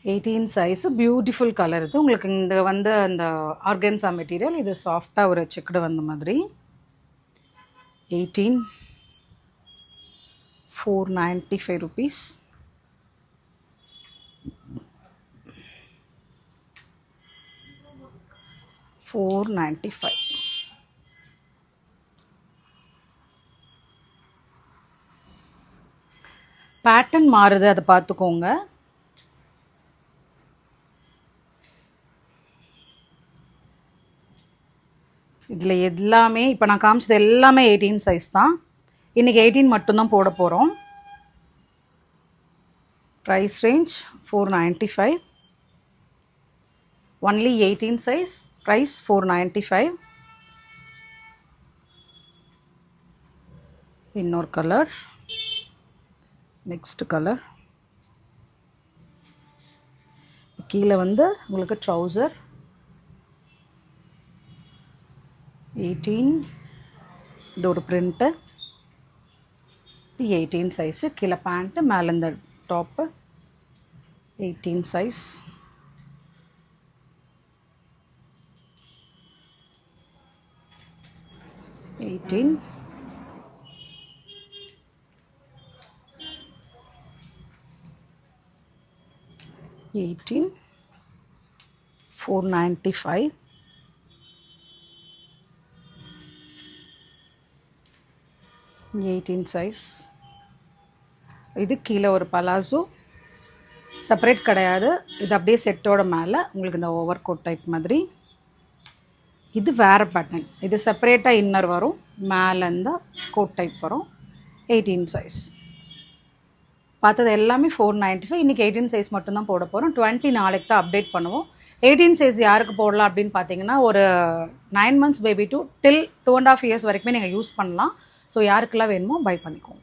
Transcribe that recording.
18 size beautiful colour இது. உங்களுக்கு இந்த வந்து அந்த ஆர்கன்ஸா மெட்டீரியல், இது சாஃப்டாக ஒரு செக்குடு வந்த மாதிரி. 18 495 rupees. $495. பேட்டர்ன் மாறுது, அதை பார்த்துக்கோங்க. இதில் எல்லாமே இப்போ நான் காமிச்சது எல்லாமே 18 சைஸ் தான். இன்றைக்கி 18 மட்டும்தான் போட போகிறோம். Price range 495. Only 18 size. Price 495. இன்னொரு கலர், நெக்ஸ்ட் கலர். கீழே வந்து உங்களுக்கு ட்ரௌசர் 18, இது ஒரு பிரிண்ட்டு. இது 18 சைஸு. கீழே பேண்ட்டு, மேலே இந்த டாப்பு. 18 சைஸ். $18. $495. $18 சைஸ். இது கீழே ஒரு பலாசோ, செப்பரேட் கிடையாது, இது அப்படியே செட்டோட மேலே உங்களுக்கு இந்த ஓவர் கோட் டைப் மாதிரி. இது வேறு பேட்டர்ன், இது செப்பரேட்டாக இன்னர் வரும், மேலே இந்த கோட் டைப் வரும். 18 சைஸ். பார்த்தது எல்லாமே 495. இன்றைக்கி 18 சைஸ் மட்டும்தான் போட போகிறோம். 20 நாளைக்கு தான் அப்டேட் பண்ணுவோம். 18 சைஸ் யாருக்கு போடலாம் அப்படின்னு பார்த்தீங்கன்னா, ஒரு 9 months பேபி till 2.5 years வரைக்குமே நீங்கள் யூஸ் பண்ணலாம். ஸோ யாருக்கெல்லாம் வேணுமோ பை பண்ணிக்கோங்க.